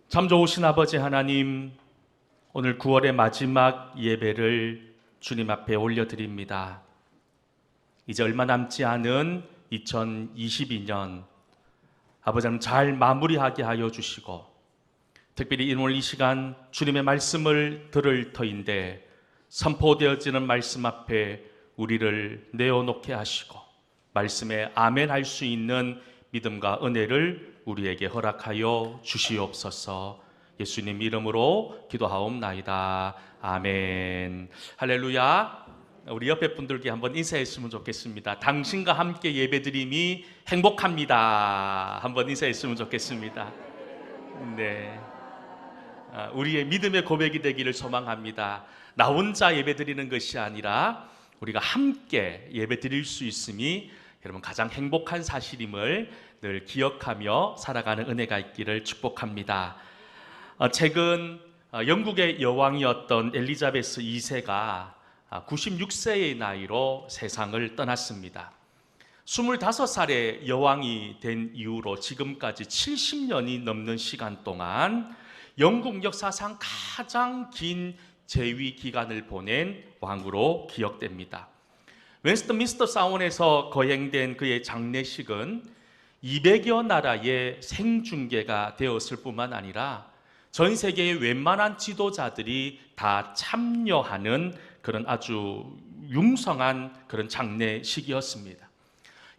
참 좋으신 아버지 하나님, 오늘 9월의 마지막 예배를 주님 앞에 올려드립니다. 이제 얼마 남지 않은 2022년 아버지 하나님 잘 마무리하게 하여 주시고, 특별히 오늘 이 시간 주님의 말씀을 들을 터인데 선포되어지는 말씀 앞에 우리를 내어놓게 하시고 말씀에 아멘 할 수 있는 믿음과 은혜를 우리에게 허락하여 주시옵소서. 예수님 이름으로 기도하옵나이다. 아멘. 할렐루야. 우리 옆에 분들께 한번 인사했으면 좋겠습니다. 당신과 함께 예배드림이 행복합니다. 한번 인사했으면 좋겠습니다. 네. 우리의 믿음의 고백이 되기를 소망합니다. 나 혼자 예배드리는 것이 아니라 우리가 함께 예배드릴 수 있음이 여러분 가장 행복한 사실임을 늘 기억하며 살아가는 은혜가 있기를 축복합니다. 최근 영국의 여왕이었던 엘리자베스 2세가 96세의 나이로 세상을 떠났습니다. 25살의 여왕이 된 이후로 지금까지 70년이 넘는 시간 동안 영국 역사상 가장 긴 재위 기간을 보낸 왕으로 기억됩니다. 웨스트민스터 사원에서 거행된 그의 장례식은 200여 나라의 생중계가 되었을 뿐만 아니라 전 세계의 웬만한 지도자들이 다 참여하는 그런 아주 융성한 그런 장례식이었습니다.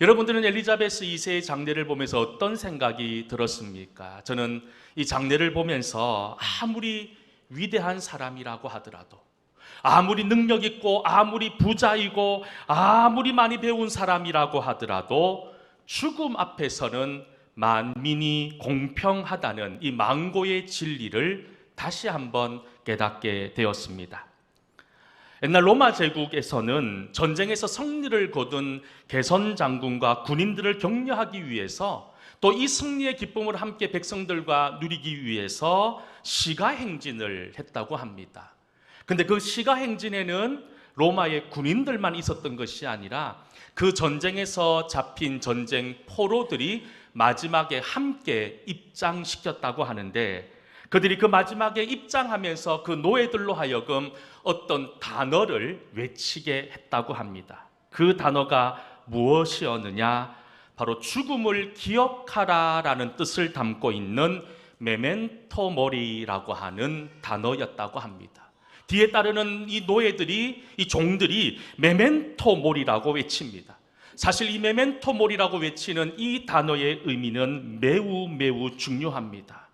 여러분들은 엘리자베스 2세의 장례를 보면서 어떤 생각이 들었습니까? 저는 이 장례를 보면서 아무리 위대한 사람이라고 하더라도, 아무리 능력 있고 아무리 부자이고 아무리 많이 배운 사람이라고 하더라도 죽음 앞에서는 만민이 공평하다는 이 망고의 진리를 다시 한번 깨닫게 되었습니다. 옛날 로마 제국에서는 전쟁에서 승리를 거둔 개선 장군과 군인들을 격려하기 위해서, 또 이 승리의 기쁨을 함께 백성들과 누리기 위해서 시가행진을 했다고 합니다. 근데 그 시가행진에는 로마의 군인들만 있었던 것이 아니라 그 전쟁에서 잡힌 전쟁 포로들이 마지막에 함께 입장시켰다고 하는데, 그들이 그 마지막에 입장하면서 그 노예들로 하여금 어떤 단어를 외치게 했다고 합니다. 그 단어가 무엇이었느냐? 바로 죽음을 기억하라라는 뜻을 담고 있는 메멘토 모리라고 하는 단어였다고 합니다. 뒤에 따르는 이 노예들이, 이 종들이 메멘토 모리라고 외칩니다. 사실 이 메멘토 모리라고 외치는 이 단어의 의미는 매우 중요합니다.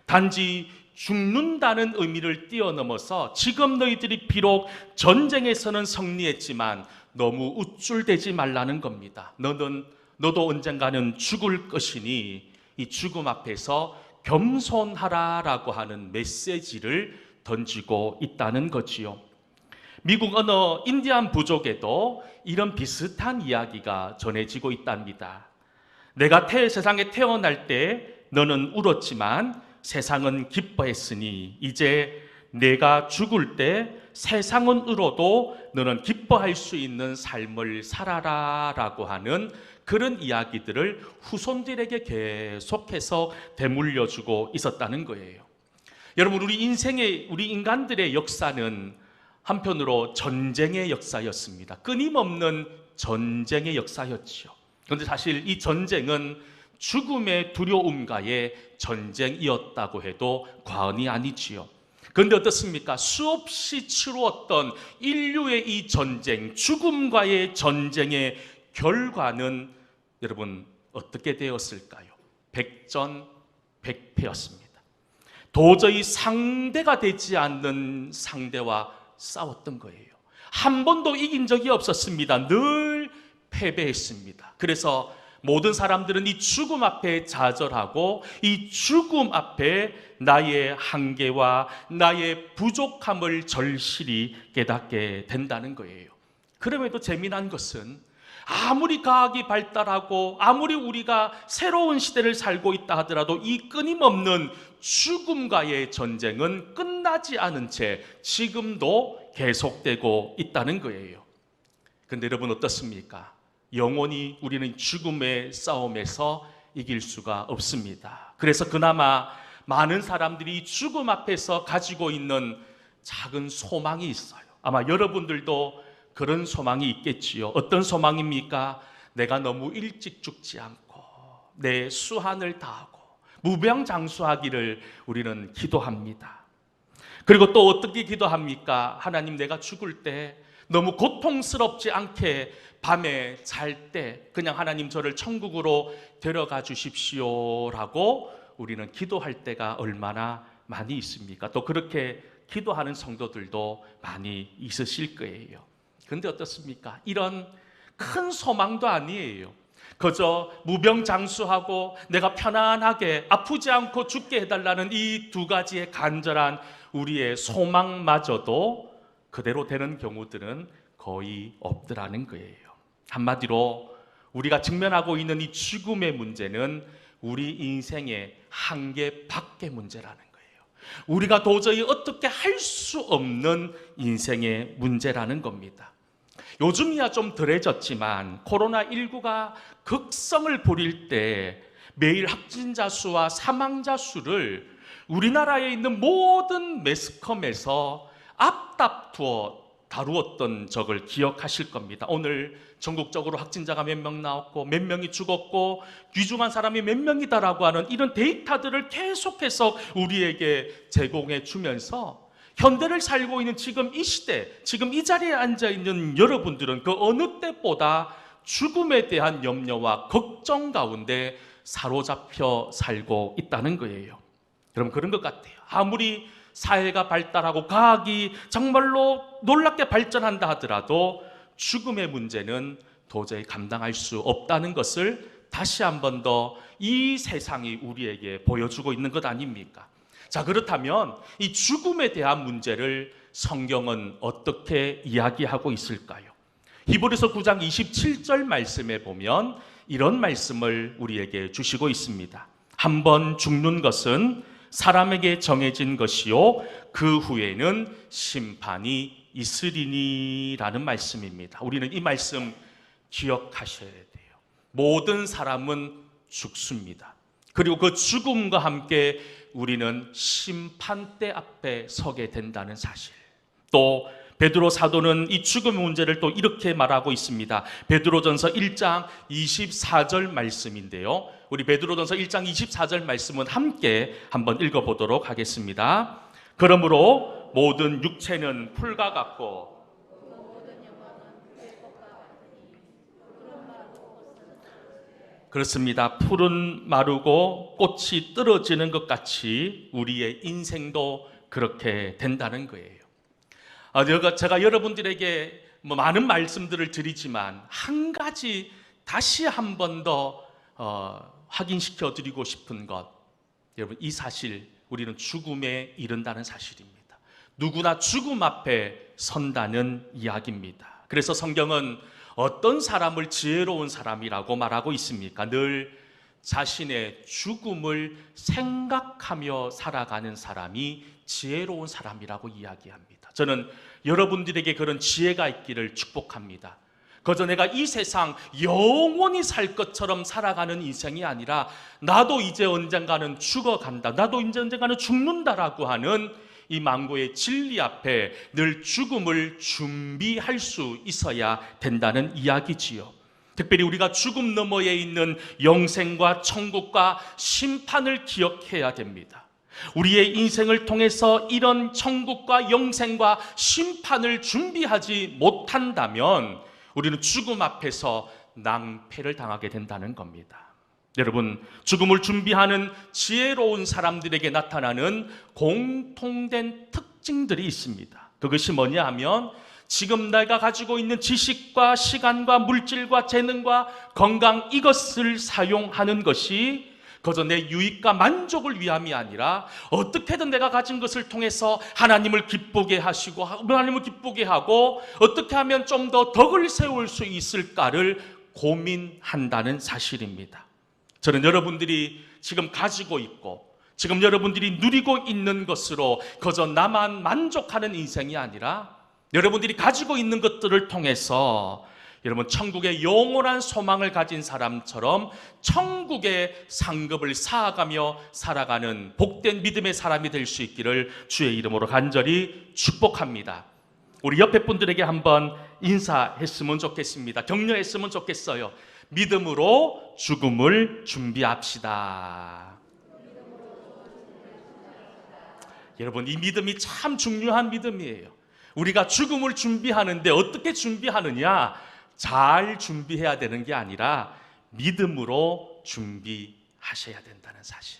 단지 죽는다는 의미를 뛰어넘어서 지금 너희들이 비록 전쟁에서는 승리했지만 너무 우쭐대지 말라는 겁니다. 너도 언젠가는 죽을 것이니 이 죽음 앞에서 겸손하라라고 하는 메시지를 던지고 있다는 거지요. 미국 어느 인디안 부족에도 이런 비슷한 이야기가 전해지고 있답니다. 내가 세상에 태어날 때 너는 울었지만 세상은 기뻐했으니 이제 내가 죽을 때 세상은 울어도 너는 기뻐할 수 있는 삶을 살아라 라고 하는 그런 이야기들을 후손들에게 계속해서 되물려주고 있었다는 거예요. 여러분, 우리 인간들의 역사는 한편으로 전쟁의 역사였습니다. 끊임없는 전쟁의 역사였죠. 그런데 사실 이 전쟁은 죽음의 두려움과의 전쟁이었다고 해도 과언이 아니지요. 그런데 어떻습니까? 수없이 치루었던 인류의 이 전쟁, 죽음과의 전쟁의 결과는 여러분 어떻게 되었을까요? 백전백패였습니다. 도저히 상대가 되지 않는 상대와 싸웠던 거예요. 한 번도 이긴 적이 없었습니다. 늘 패배했습니다. 그래서 모든 사람들은 이 죽음 앞에 좌절하고 이 죽음 앞에 나의 한계와 나의 부족함을 절실히 깨닫게 된다는 거예요. 그럼에도 재미난 것은 아무리 과학이 발달하고 아무리 우리가 새로운 시대를 살고 있다 하더라도 이 끊임없는 죽음과의 전쟁은 끝나지 않은 채 지금도 계속되고 있다는 거예요. 그런데 여러분 어떻습니까? 영원히 우리는 죽음의 싸움에서 이길 수가 없습니다. 그래서 그나마 많은 사람들이 죽음 앞에서 가지고 있는 작은 소망이 있어요. 아마 여러분들도 그런 소망이 있겠지요. 어떤 소망입니까? 내가 너무 일찍 죽지 않고 내 수한을 다하고 무병장수하기를 우리는 기도합니다. 그리고 또 어떻게 기도합니까? 하나님, 내가 죽을 때 너무 고통스럽지 않게 밤에 잘 때 그냥 하나님 저를 천국으로 데려가 주십시오라고 우리는 기도할 때가 얼마나 많이 있습니까? 또 그렇게 기도하는 성도들도 많이 있으실 거예요. 그런데 어떻습니까? 이런 큰 소망도 아니에요. 그저 무병장수하고 내가 편안하게 아프지 않고 죽게 해달라는 이 두 가지의 간절한 우리의 소망마저도 그대로 되는 경우들은 거의 없더라는 거예요. 한마디로 우리가 직면하고 있는 이 죽음의 문제는 우리 인생의 한계 밖의 문제라는 거예요. 우리가 도저히 어떻게 할 수 없는 인생의 문제라는 겁니다. 요즘이야 좀 덜해졌지만 코로나19가 극성을 부릴 때 매일 확진자 수와 사망자 수를 우리나라에 있는 모든 매스컴에서 앞다투어 다루었던 적을 기억하실 겁니다. 오늘 전국적으로 확진자가 몇 명 나왔고 몇 명이 죽었고 귀중한 사람이 몇 명이다라고 하는 이런 데이터들을 계속해서 우리에게 제공해 주면서 현대를 살고 있는 지금 이 시대, 지금 이 자리에 앉아 있는 여러분들은 그 어느 때보다 죽음에 대한 염려와 걱정 가운데 사로잡혀 살고 있다는 거예요. 여러분, 그런 것 같아요. 아무리 사회가 발달하고 과학이 정말로 놀랍게 발전한다 하더라도 죽음의 문제는 도저히 감당할 수 없다는 것을 다시 한 번 더 이 세상이 우리에게 보여주고 있는 것 아닙니까? 자, 그렇다면 이 죽음에 대한 문제를 성경은 어떻게 이야기하고 있을까요? 히브리서 9장 27절 말씀에 보면 이런 말씀을 우리에게 주시고 있습니다. 한번 죽는 것은 사람에게 정해진 것이요 그 후에는 심판이 있으리니라는 말씀입니다. 우리는 이 말씀 기억하셔야 돼요. 모든 사람은 죽습니다. 그리고 그 죽음과 함께 우리는 심판대 앞에 서게 된다는 사실. 또 베드로 사도는 이 죽음의 문제를 또 이렇게 말하고 있습니다. 베드로전서 1장 24절 말씀인데요. 우리 베드로전서 1장 24절 말씀은 함께 한번 읽어보도록 하겠습니다. 그러므로 모든 육체는 풀과 같고 그렇습니다. 풀은 마르고 꽃이 떨어지는 것 같이 우리의 인생도 그렇게 된다는 거예요. 제가 여러분들에게 많은 말씀들을 드리지만 한 가지 다시 한 번 더 확인시켜 드리고 싶은 것, 여러분, 이 사실, 우리는 죽음에 이른다는 사실입니다. 누구나 죽음 앞에 선다는 이야기입니다. 그래서 성경은 어떤 사람을 지혜로운 사람이라고 말하고 있습니까? 늘 자신의 죽음을 생각하며 살아가는 사람이 지혜로운 사람이라고 이야기합니다. 저는 여러분들에게 그런 지혜가 있기를 축복합니다. 그저 내가 이 세상 영원히 살 것처럼 살아가는 인생이 아니라 나도 이제 언젠가는 죽어간다, 나도 이제 언젠가는 죽는다라고 하는 이 만고의 진리 앞에 늘 죽음을 준비할 수 있어야 된다는 이야기지요. 특별히 우리가 죽음 너머에 있는 영생과 천국과 심판을 기억해야 됩니다. 우리의 인생을 통해서 이런 천국과 영생과 심판을 준비하지 못한다면 우리는 죽음 앞에서 낭패를 당하게 된다는 겁니다. 여러분, 죽음을 준비하는 지혜로운 사람들에게 나타나는 공통된 특징들이 있습니다. 그것이 뭐냐 하면 지금 내가 가지고 있는 지식과 시간과 물질과 재능과 건강, 이것을 사용하는 것이 그저 내 유익과 만족을 위함이 아니라 어떻게든 내가 가진 것을 통해서 하나님을 기쁘게 하시고 하나님을 기쁘게 하고 어떻게 하면 좀 더 덕을 세울 수 있을까를 고민한다는 사실입니다. 저는 여러분들이 지금 가지고 있고 지금 여러분들이 누리고 있는 것으로 그저 나만 만족하는 인생이 아니라 여러분들이 가지고 있는 것들을 통해서 여러분, 천국의 영원한 소망을 가진 사람처럼 천국의 상급을 쌓아가며 살아가는 복된 믿음의 사람이 될 수 있기를 주의 이름으로 간절히 축복합니다. 우리 옆에 분들에게 한번 인사했으면 좋겠습니다. 격려했으면 좋겠어요. 믿음으로 죽음을 준비합시다. 여러분, 이 믿음이 참 중요한 믿음이에요. 우리가 죽음을 준비하는데 어떻게 준비하느냐? 잘 준비해야 되는 게 아니라 믿음으로 준비하셔야 된다는 사실.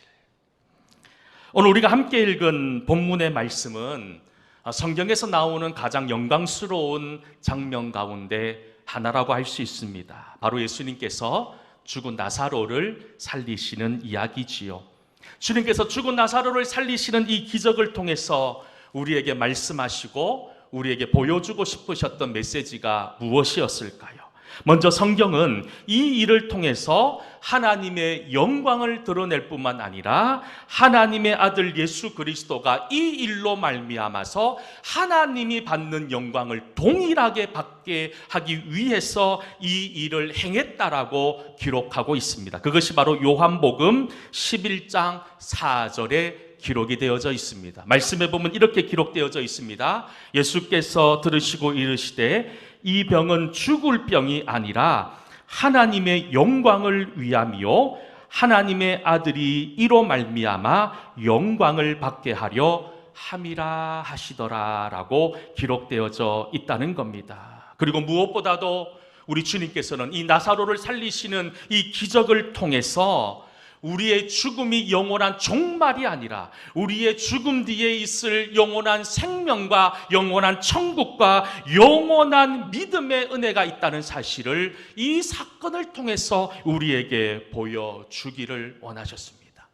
오늘 우리가 함께 읽은 본문의 말씀은 성경에서 나오는 가장 영광스러운 장면 가운데 하나라고 할 수 있습니다. 바로 예수님께서 죽은 나사로를 살리시는 이야기지요. 주님께서 죽은 나사로를 살리시는 이 기적을 통해서 우리에게 말씀하시고 우리에게 보여주고 싶으셨던 메시지가 무엇이었을까요? 먼저 성경은 이 일을 통해서 하나님의 영광을 드러낼 뿐만 아니라 하나님의 아들 예수 그리스도가 이 일로 말미암아서 하나님이 받는 영광을 동일하게 받게 하기 위해서 이 일을 행했다라고 기록하고 있습니다. 그것이 바로 요한복음 11장 4절에 기록이 되어져 있습니다. 말씀에 보면 이렇게 기록되어져 있습니다. 예수께서 들으시고 이르시되 이 병은 죽을 병이 아니라 하나님의 영광을 위함이요 하나님의 아들이 이로 말미암아 영광을 받게 하려 함이라 하시더라라고 기록되어져 있다는 겁니다. 그리고 무엇보다도 우리 주님께서는 이 나사로를 살리시는 이 기적을 통해서 우리의 죽음이 영원한 종말이 아니라 우리의 죽음 뒤에 있을 영원한 생명과 영원한 천국과 영원한 믿음의 은혜가 있다는 사실을 이 사건을 통해서 우리에게 보여주기를 원하셨습니다.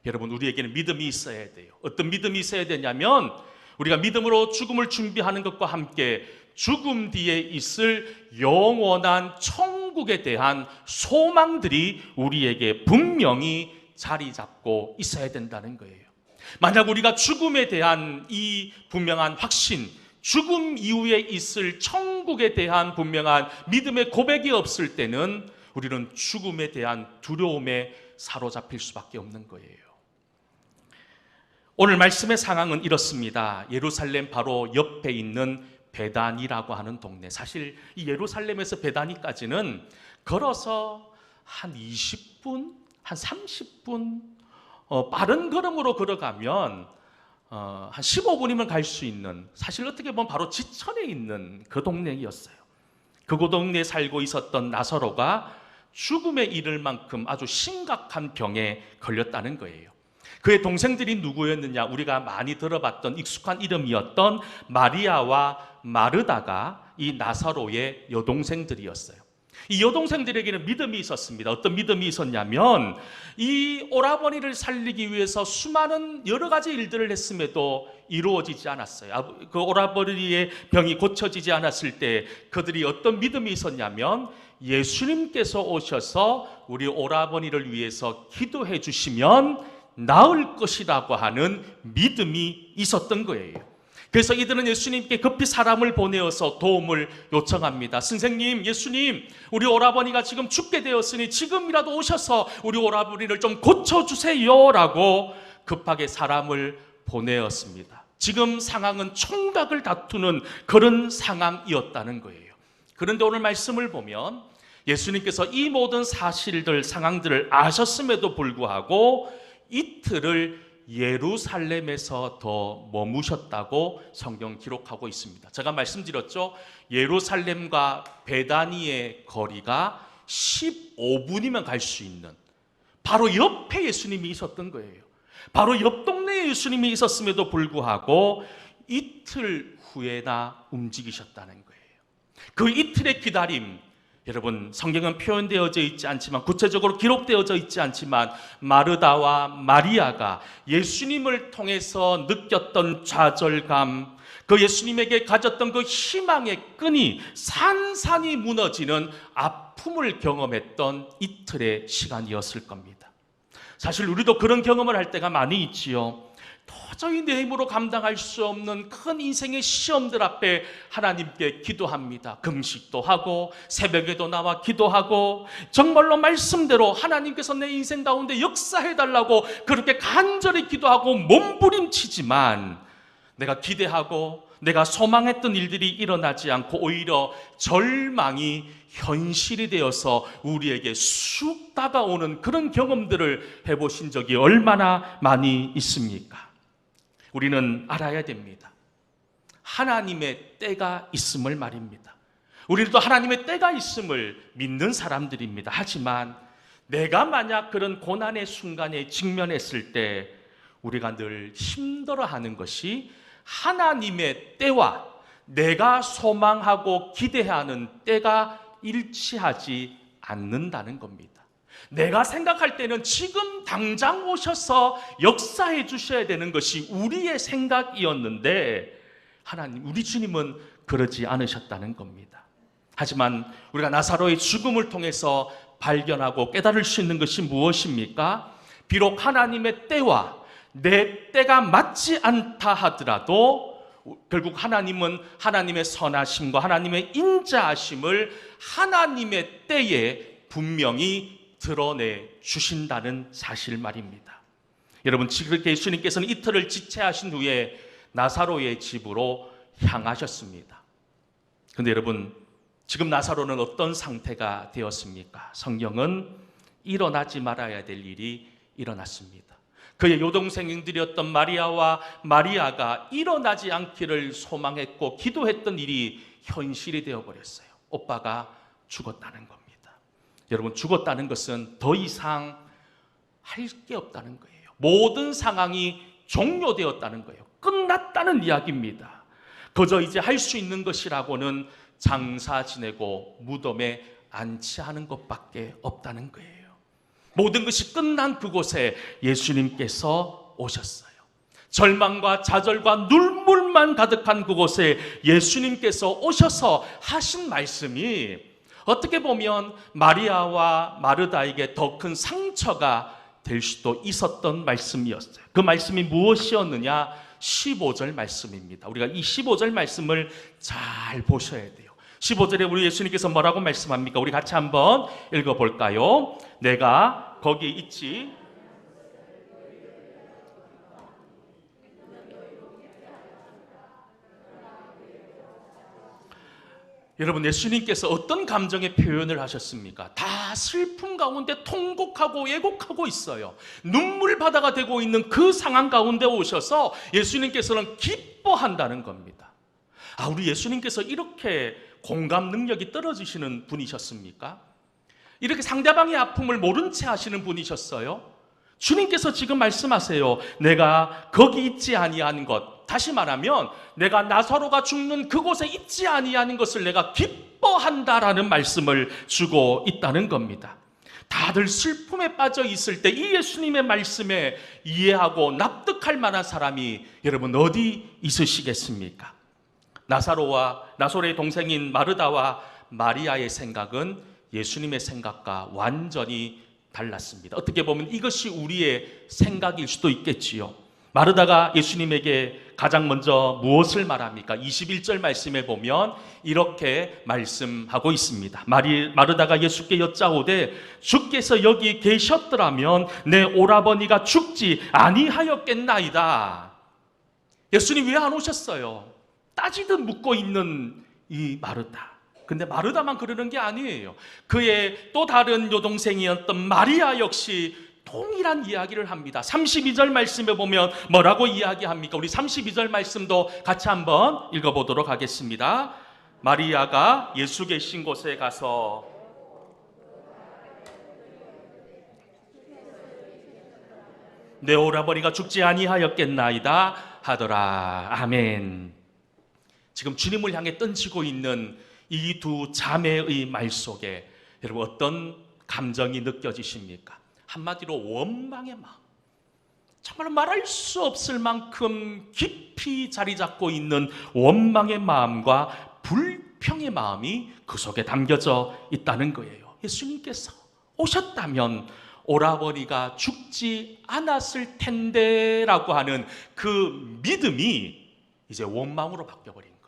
여러분, 우리에게는 믿음이 있어야 돼요. 어떤 믿음이 있어야 되냐면 우리가 믿음으로 죽음을 준비하는 것과 함께 죽음 뒤에 있을 영원한 천국에 대한 소망들이 우리에게 분명히 자리 잡고 있어야 된다는 거예요. 만약 우리가 죽음에 대한 이 분명한 확신, 죽음 이후에 있을 천국에 대한 분명한 믿음의 고백이 없을 때는 우리는 죽음에 대한 두려움에 사로잡힐 수밖에 없는 거예요. 오늘 말씀의 상황은 이렇습니다. 예루살렘 바로 옆에 있는 베다니라고 하는 동네. 사실 이 예루살렘에서 베다니까지는 걸어서 한 20분, 한 30분 빠른 걸음으로 걸어가면 한 15분이면 갈 수 있는, 사실 어떻게 보면 바로 지천에 있는 그 동네였어요. 그 동네에 살고 있었던 나사로가 죽음에 이를 만큼 아주 심각한 병에 걸렸다는 거예요. 그의 동생들이 누구였느냐? 우리가 많이 들어봤던 익숙한 이름이었던 마리아와 마르다가 이 나사로의 여동생들이었어요. 이 여동생들에게는 믿음이 있었습니다. 어떤 믿음이 있었냐면 이 오라버니를 살리기 위해서 수많은 여러 가지 일들을 했음에도 이루어지지 않았어요. 그 오라버니의 병이 고쳐지지 않았을 때 그들이 어떤 믿음이 있었냐면 예수님께서 오셔서 우리 오라버니를 위해서 기도해 주시면 나을 것이라고 하는 믿음이 있었던 거예요. 그래서 이들은 예수님께 급히 사람을 보내어서 도움을 요청합니다. 선생님, 예수님, 우리 오라버니가 지금 죽게 되었으니 지금이라도 오셔서 우리 오라버니를 좀 고쳐주세요 라고 급하게 사람을 보내었습니다. 지금 상황은 총각을 다투는 그런 상황이었다는 거예요. 그런데 오늘 말씀을 보면 예수님께서 이 모든 사실들, 상황들을 아셨음에도 불구하고 이틀을 예루살렘에서 더 머무셨다고 성경 기록하고 있습니다. 제가 말씀드렸죠. 예루살렘과 베다니의 거리가 15분이면 갈 수 있는 바로 옆에 예수님이 있었던 거예요. 바로 옆 동네에 예수님이 있었음에도 불구하고 이틀 후에나 움직이셨다는 거예요. 그 이틀의 기다림, 여러분, 성경은 표현되어져 있지 않지만, 구체적으로 기록되어져 있지 않지만 마르다와 마리아가 예수님을 통해서 느꼈던 좌절감, 그 예수님에게 가졌던 그 희망의 끈이 산산이 무너지는 아픔을 경험했던 이틀의 시간이었을 겁니다. 사실 우리도 그런 경험을 할 때가 많이 있지요. 도저히 내 힘으로 감당할 수 없는 큰 인생의 시험들 앞에 하나님께 기도합니다. 금식도 하고 새벽에도 나와 기도하고 정말로 말씀대로 하나님께서 내 인생 가운데 역사해달라고 그렇게 간절히 기도하고 몸부림치지만 내가 기대하고 내가 소망했던 일들이 일어나지 않고 오히려 절망이 현실이 되어서 우리에게 쑥 다가오는 그런 경험들을 해보신 적이 얼마나 많이 있습니까? 우리는 알아야 됩니다. 하나님의 때가 있음을 말입니다. 우리는 또 하나님의 때가 있음을 믿는 사람들입니다. 하지만 내가 만약 그런 고난의 순간에 직면했을 때 우리가 늘 힘들어하는 것이 하나님의 때와 내가 소망하고 기대하는 때가 일치하지 않는다는 겁니다. 내가 생각할 때는 지금 당장 오셔서 역사해 주셔야 되는 것이 우리의 생각이었는데 하나님, 우리 주님은 그러지 않으셨다는 겁니다. 하지만 우리가 나사로의 죽음을 통해서 발견하고 깨달을 수 있는 것이 무엇입니까? 비록 하나님의 때와 내 때가 맞지 않다 하더라도 결국 하나님은 하나님의 선하심과 하나님의 인자하심을 하나님의 때에 분명히 드러내 주신다는 사실 말입니다. 여러분, 그렇게 예수님께서는 이틀을 지체하신 후에 나사로의 집으로 향하셨습니다. 그런데 여러분, 지금 나사로는 어떤 상태가 되었습니까? 성경은 일어나지 말아야 될 일이 일어났습니다. 그의 여동생들이었던 마리아와 마리아가 일어나지 않기를 소망했고 기도했던 일이 현실이 되어버렸어요. 오빠가 죽었다는 겁니다. 여러분, 죽었다는 것은 더 이상 할 게 없다는 거예요. 모든 상황이 종료되었다는 거예요. 끝났다는 이야기입니다. 그저 이제 할 수 있는 것이라고는 장사 지내고 무덤에 안치하는 것밖에 없다는 거예요. 모든 것이 끝난 그곳에 예수님께서 오셨어요. 절망과 좌절과 눈물만 가득한 그곳에 예수님께서 오셔서 하신 말씀이 어떻게 보면 마리아와 마르다에게 더 큰 상처가 될 수도 있었던 말씀이었어요. 그 말씀이 무엇이었느냐? 15절 말씀입니다. 우리가 이 15절 말씀을 잘 보셔야 돼요. 15절에 우리 예수님께서 뭐라고 말씀합니까? 우리 같이 한번 읽어볼까요? 내가 거기 있지 여러분, 예수님께서 어떤 감정의 표현을 하셨습니까? 다 슬픔 가운데 통곡하고 애곡하고 있어요. 눈물 바다가 되고 있는 그 상황 가운데 오셔서 예수님께서는 기뻐한다는 겁니다. 우리 예수님께서 이렇게 공감 능력이 떨어지시는 분이셨습니까? 이렇게 상대방의 아픔을 모른 채 하시는 분이셨어요? 주님께서 지금 말씀하세요. 내가 거기 있지 아니한 것, 다시 말하면 내가 나사로가 죽는 그곳에 있지 아니하는 것을 내가 기뻐한다라는 말씀을 주고 있다는 겁니다. 다들 슬픔에 빠져 있을 때 이 예수님의 말씀에 이해하고 납득할 만한 사람이 여러분 어디 있으시겠습니까? 나사로의 동생인 마르다와 마리아의 생각은 예수님의 생각과 완전히 달랐습니다. 어떻게 보면 이것이 우리의 생각일 수도 있겠지요. 마르다가 예수님에게 가장 먼저 무엇을 말합니까? 21절 말씀에 보면 이렇게 말씀하고 있습니다. 마르다가 예수께 여짜오되 주께서 여기 계셨더라면 내 오라버니가 죽지 아니하였겠나이다. 예수님 왜 안 오셨어요? 따지듯 묻고 있는 이 마르다. 근데 마르다만 그러는 게 아니에요. 그의 또 다른 여동생이었던 마리아 역시 동일한 이야기를 합니다. 32절 말씀에 보면 뭐라고 이야기합니까? 우리 32절 말씀도 같이 한번 읽어보도록 하겠습니다. 마리아가 예수 계신 곳에 가서 내 오라버니가 죽지 아니하였겠나이다 하더라. 아멘. 지금 주님을 향해 던지고 있는 이 두 자매의 말 속에 여러분 어떤 감정이 느껴지십니까? 한마디로 원망의 마음, 정말 말할 수 없을 만큼 깊이 자리 잡고 있는 원망의 마음과 불평의 마음이 그 속에 담겨져 있다는 거예요. 예수님께서 오셨다면 오라버니가 죽지 않았을 텐데 라고 하는 그 믿음이 이제 원망으로 바뀌어버린 거예요.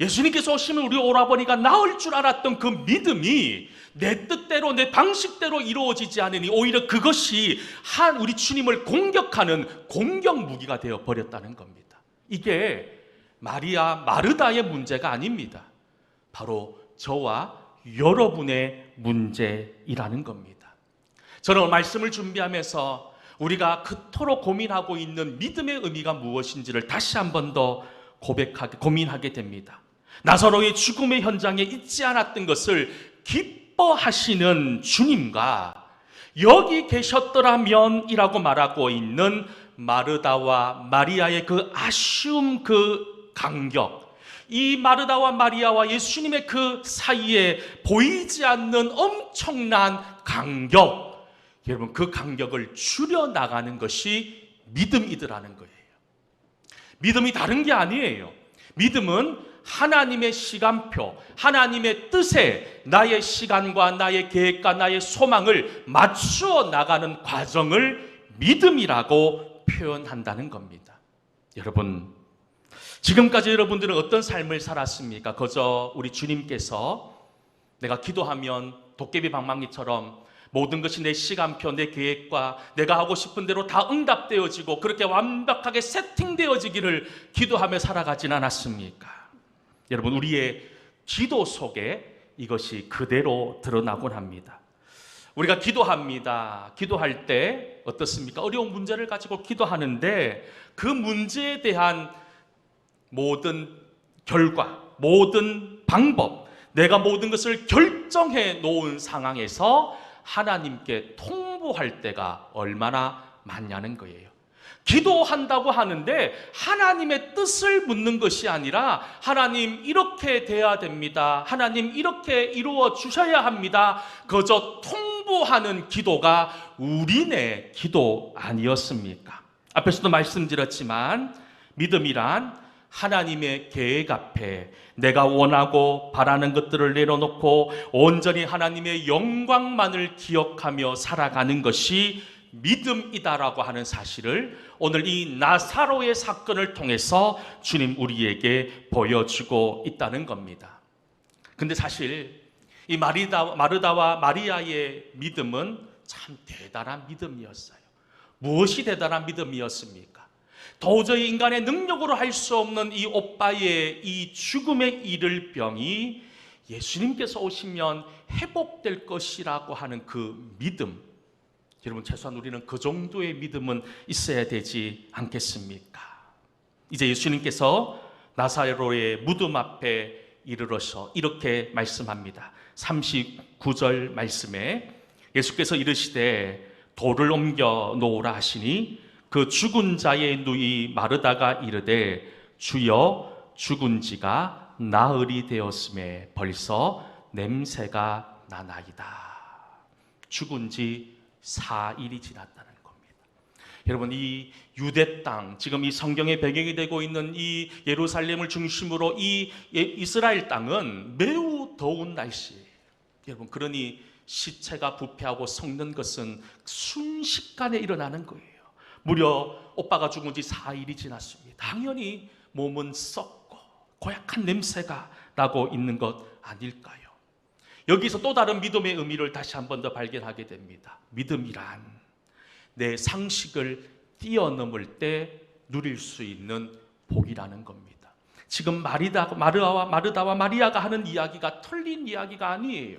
예수님께서 오시면 우리 오라버니가 나을 줄 알았던 그 믿음이 내 뜻대로 내 방식대로 이루어지지 않으니 오히려 그것이 우리 주님을 공격하는 공격 무기가 되어 버렸다는 겁니다. 이게 마리아 마르다의 문제가 아닙니다. 바로 저와 여러분의 문제이라는 겁니다. 저는 말씀을 준비하면서 우리가 그토록 고민하고 있는 믿음의 의미가 무엇인지를 다시 한 번 더 고민하게 됩니다. 나사로의 죽음의 현장에 있지 않았던 것을 기뻐하시는 주님과 여기 계셨더라면이라고 말하고 있는 마르다와 마리아의 그 아쉬움, 그 간격, 이 마르다와 마리아와 예수님의 그 사이에 보이지 않는 엄청난 간격, 여러분 그 간격을 줄여나가는 것이 믿음이더라는 거예요. 믿음이 다른 게 아니에요. 믿음은 하나님의 시간표, 하나님의 뜻에 나의 시간과 나의 계획과 나의 소망을 맞추어 나가는 과정을 믿음이라고 표현한다는 겁니다. 여러분, 지금까지 여러분들은 어떤 삶을 살았습니까? 그저 우리 주님께서 내가 기도하면 도깨비 방망이처럼 모든 것이 내 시간표, 내 계획과 내가 하고 싶은 대로 다 응답되어지고 그렇게 완벽하게 세팅되어지기를 기도하며 살아가진 않았습니까? 여러분, 우리의 기도 속에 이것이 그대로 드러나곤 합니다. 우리가 기도합니다. 기도할 때 어떻습니까? 어려운 문제를 가지고 기도하는데 그 문제에 대한 모든 결과, 모든 방법, 내가 모든 것을 결정해 놓은 상황에서 하나님께 통보할 때가 얼마나 많냐는 거예요. 기도한다고 하는데 하나님의 뜻을 묻는 것이 아니라 하나님 이렇게 돼야 됩니다. 하나님 이렇게 이루어 주셔야 합니다. 그저 통보하는 기도가 우리네 기도 아니었습니까? 앞에서도 말씀드렸지만 믿음이란 하나님의 계획 앞에 내가 원하고 바라는 것들을 내려놓고 온전히 하나님의 영광만을 기억하며 살아가는 것이 믿음이다라고 하는 사실을 오늘 이 나사로의 사건을 통해서 주님 우리에게 보여주고 있다는 겁니다. 근데 사실 이 마르다와 마리아의 믿음은 참 대단한 믿음이었어요. 무엇이 대단한 믿음이었습니까? 도저히 인간의 능력으로 할 수 없는 이 오빠의 이 죽음에 이를 병이 예수님께서 오시면 회복될 것이라고 하는 그 믿음, 여러분 최소한 우리는 그 정도의 믿음은 있어야 되지 않겠습니까? 이제 예수님께서 나사로의 무덤 앞에 이르러서 이렇게 말씀합니다. 39절 말씀에 예수께서 이르시되 돌을 옮겨 놓으라 하시니 그 죽은 자의 누이 마르다가 이르되 주여 죽은 지가 나흘이 되었음에 벌써 냄새가 나나이다. 죽은 지 4일이 지났다는 겁니다. 여러분, 이 유대 땅, 지금 이 성경의 배경이 되고 있는 이 예루살렘을 중심으로 이 이스라엘 땅은 매우 더운 날씨예요. 여러분, 그러니 시체가 부패하고 썩는 것은 순식간에 일어나는 거예요. 무려 오빠가 죽은 지 4일이 지났습니다. 당연히 몸은 썩고 고약한 냄새가 나고 있는 것 아닐까요? 여기서 또 다른 믿음의 의미를 다시 한 번 더 발견하게 됩니다. 믿음이란 내 상식을 뛰어넘을 때 누릴 수 있는 복이라는 겁니다. 지금 마르다와 마리아가 하는 이야기가 틀린 이야기가 아니에요.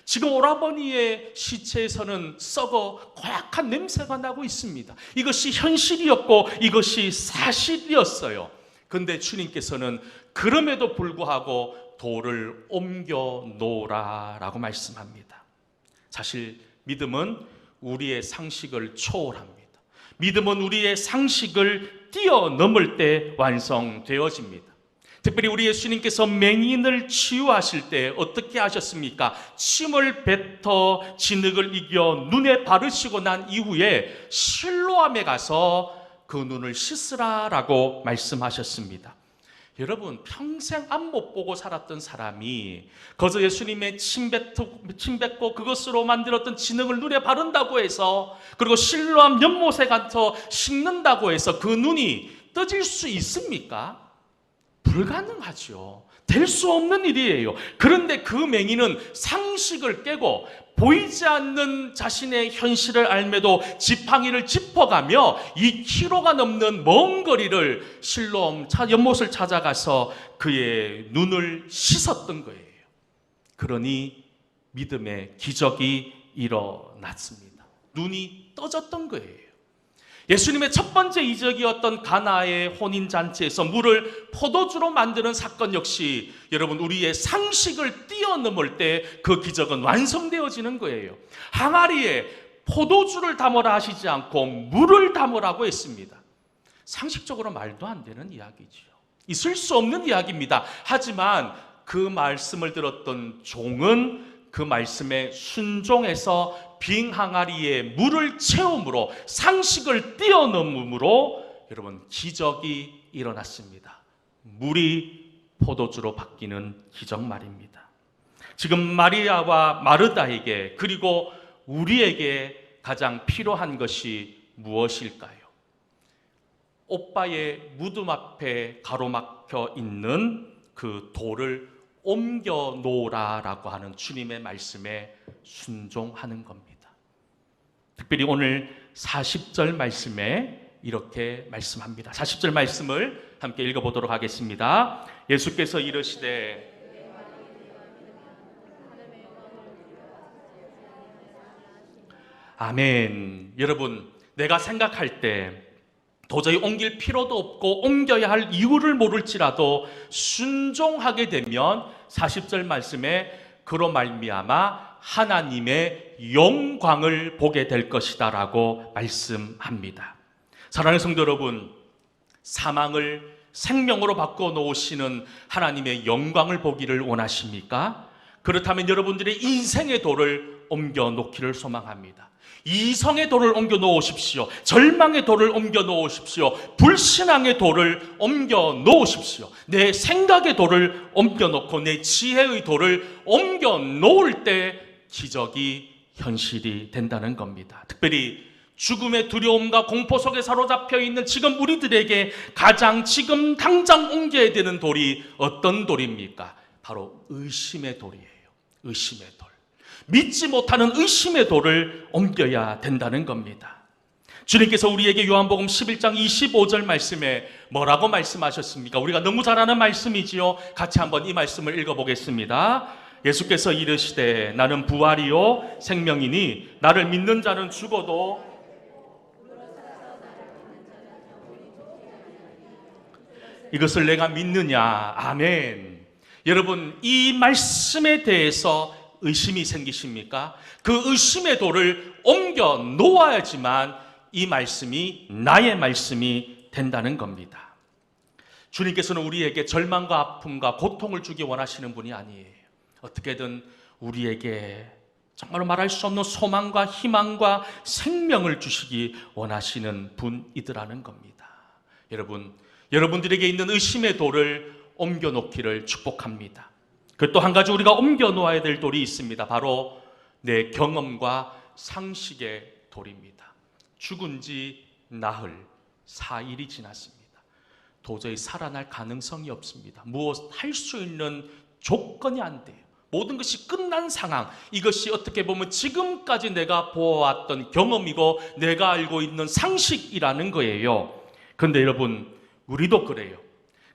지금 오라버니의 시체에서는 썩어 고약한 냄새가 나고 있습니다. 이것이 현실이었고 이것이 사실이었어요. 그런데 주님께서는 그럼에도 불구하고 돌을 옮겨 놓으라라고 말씀합니다. 사실 믿음은 우리의 상식을 초월합니다. 믿음은 우리의 상식을 뛰어넘을 때 완성되어집니다. 특별히 우리 예수님께서 맹인을 치유하실 때 어떻게 하셨습니까? 침을 뱉어 진흙을 이겨 눈에 바르시고 난 이후에 실로암에 가서 그 눈을 씻으라라고 말씀하셨습니다. 여러분, 평생 앞 못 보고 살았던 사람이 거저 예수님의 침 뱉고 그것으로 만들었던 진흙을 눈에 바른다고 해서, 그리고 실로암 연못에 가서 씻는다고 해서 그 눈이 떠질 수 있습니까? 불가능하죠. 될 수 없는 일이에요. 그런데 그 맹인은 상식을 깨고 보이지 않는 자신의 현실을 알매도 지팡이를 짚어가며 2km가 넘는 먼 거리를 실로암 연못을 찾아가서 그의 눈을 씻었던 거예요. 그러니 믿음의 기적이 일어났습니다. 눈이 떠졌던 거예요. 예수님의 첫 번째 이적이었던 가나의 혼인잔치에서 물을 포도주로 만드는 사건 역시 여러분, 우리의 상식을 뛰어넘을 때 그 기적은 완성되어지는 거예요. 항아리에 포도주를 담으라 하시지 않고 물을 담으라고 했습니다. 상식적으로 말도 안 되는 이야기죠. 있을 수 없는 이야기입니다. 하지만 그 말씀을 들었던 종은 그 말씀에 순종해서 빈 항아리에 물을 채움으로, 상식을 뛰어넘음으로 여러분, 기적이 일어났습니다. 물이 포도주로 바뀌는 기적 말입니다. 지금 마리아와 마르다에게, 그리고 우리에게 가장 필요한 것이 무엇일까요? 오빠의 무덤 앞에 가로막혀 있는 그 돌을 옮겨 놓으라라고 하는 주님의 말씀에 순종하는 겁니다. 특별히 오늘 40절 말씀에 이렇게 말씀합니다. 40절 말씀을 함께 읽어보도록 하겠습니다. 예수께서 이르시되 아멘. 여러분, 내가 생각할 때 도저히 옮길 필요도 없고 옮겨야 할 이유를 모를지라도 순종하게 되면 40절 말씀에 그로 말미암아 하나님의 영광을 보게 될 것이다 라고 말씀합니다. 사랑하는 성도 여러분, 사망을 생명으로 바꿔놓으시는 하나님의 영광을 보기를 원하십니까? 그렇다면 여러분들의 인생의 돌을 옮겨놓기를 소망합니다. 이성의 돌을 옮겨 놓으십시오. 절망의 돌을 옮겨 놓으십시오. 불신앙의 돌을 옮겨 놓으십시오. 내 생각의 돌을 옮겨 놓고 내 지혜의 돌을 옮겨 놓을 때 기적이 현실이 된다는 겁니다. 특별히 죽음의 두려움과 공포 속에 사로잡혀 있는 지금 우리들에게 가장 지금 당장 옮겨야 되는 돌이 어떤 돌입니까? 바로 의심의 돌이에요. 의심의 돌. 믿지 못하는 의심의 돌을 옮겨야 된다는 겁니다. 주님께서 우리에게 요한복음 11장 25절 말씀에 뭐라고 말씀하셨습니까? 우리가 너무 잘 아는 말씀이지요. 같이 한번 이 말씀을 읽어보겠습니다. 예수께서 이르시되 나는 부활이요 생명이니 나를 믿는 자는 죽어도 이것을 내가 믿느냐. 아멘. 여러분, 이 말씀에 대해서 의심이 생기십니까? 그 의심의 돌을 옮겨 놓아야지만 이 말씀이 나의 말씀이 된다는 겁니다. 주님께서는 우리에게 절망과 아픔과 고통을 주기 원하시는 분이 아니에요. 어떻게든 우리에게 정말로 말할 수 없는 소망과 희망과 생명을 주시기 원하시는 분이더라는 겁니다. 여러분, 여러분들에게 있는 의심의 돌을 옮겨 놓기를 축복합니다. 그 또 한 가지 우리가 옮겨 놓아야 될 돌이 있습니다. 바로 내 경험과 상식의 돌입니다. 죽은 지 나흘 4일이 지났습니다. 도저히 살아날 가능성이 없습니다. 무엇 할 수 있는 조건이 안 돼요. 모든 것이 끝난 상황. 이것이 어떻게 보면 지금까지 내가 보아왔던 경험이고 내가 알고 있는 상식이라는 거예요. 그런데 여러분, 우리도 그래요.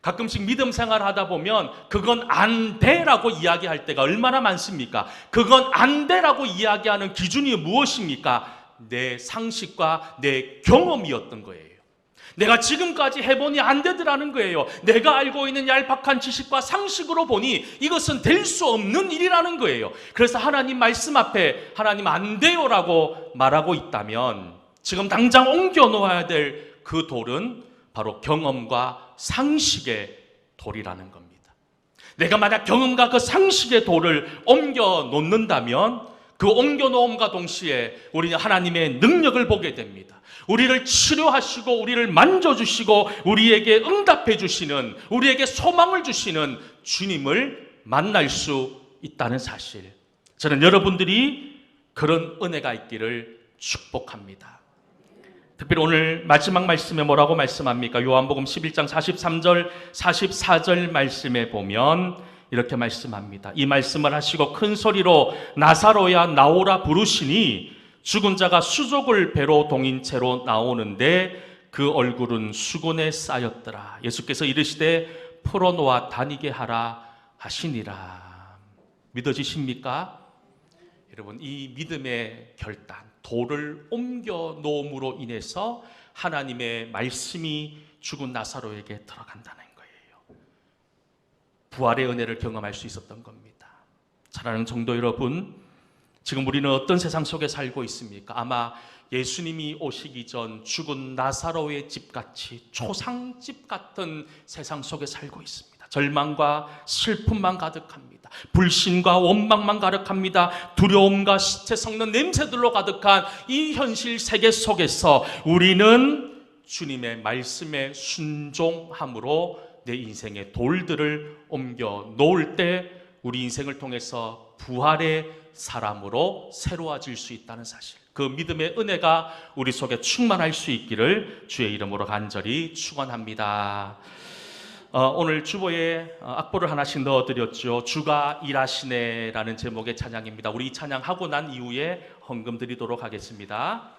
가끔씩 믿음 생활 하다 보면 그건 안 돼라고 이야기할 때가 얼마나 많습니까? 그건 안 돼라고 이야기하는 기준이 무엇입니까? 내 상식과 내 경험이었던 거예요. 내가 지금까지 해보니 안 되더라는 거예요. 내가 알고 있는 얄팍한 지식과 상식으로 보니 이것은 될 수 없는 일이라는 거예요. 그래서 하나님 말씀 앞에 하나님 안 돼요라고 말하고 있다면 지금 당장 옮겨 놓아야 될 그 돌은 바로 경험과 상식의 돌이라는 겁니다. 내가 만약 경험과 그 상식의 돌을 옮겨 놓는다면 그 옮겨 놓음과 동시에 우리는 하나님의 능력을 보게 됩니다. 우리를 치료하시고 우리를 만져주시고 우리에게 응답해 주시는, 우리에게 소망을 주시는 주님을 만날 수 있다는 사실, 저는 여러분들이 그런 은혜가 있기를 축복합니다. 특별히 오늘 마지막 말씀에 뭐라고 말씀합니까? 요한복음 11장 43절 44절 말씀에 보면 이렇게 말씀합니다. 이 말씀을 하시고 큰 소리로 나사로야 나오라 부르시니 죽은 자가 수족을 배로 동인 채로 나오는데 그 얼굴은 수건에 쌓였더라. 예수께서 이르시되 풀어놓아 다니게 하라 하시니라. 믿어지십니까? 여러분, 이 믿음의 결단, 돌을 옮겨 놓음으로 인해서 하나님의 말씀이 죽은 나사로에게 들어간다는 거예요. 부활의 은혜를 경험할 수 있었던 겁니다. 사랑하는 성도 여러분, 지금 우리는 어떤 세상 속에 살고 있습니까? 아마 예수님이 오시기 전 죽은 나사로의 집같이, 초상집 같은 세상 속에 살고 있습니다. 절망과 슬픔만 가득합니다. 불신과 원망만 가득합니다. 두려움과 시체 섞는 냄새들로 가득한 이 현실 세계 속에서 우리는 주님의 말씀에 순종함으로 내 인생의 돌들을 옮겨 놓을 때 우리 인생을 통해서 부활의 사람으로 새로워질 수 있다는 사실, 그 믿음의 은혜가 우리 속에 충만할 수 있기를 주의 이름으로 간절히 축원합니다. 오늘 주보에 악보를 하나씩 넣어드렸죠. 주가 일하시네라는 제목의 찬양입니다. 우리 이 찬양하고 난 이후에 헌금 드리도록 하겠습니다.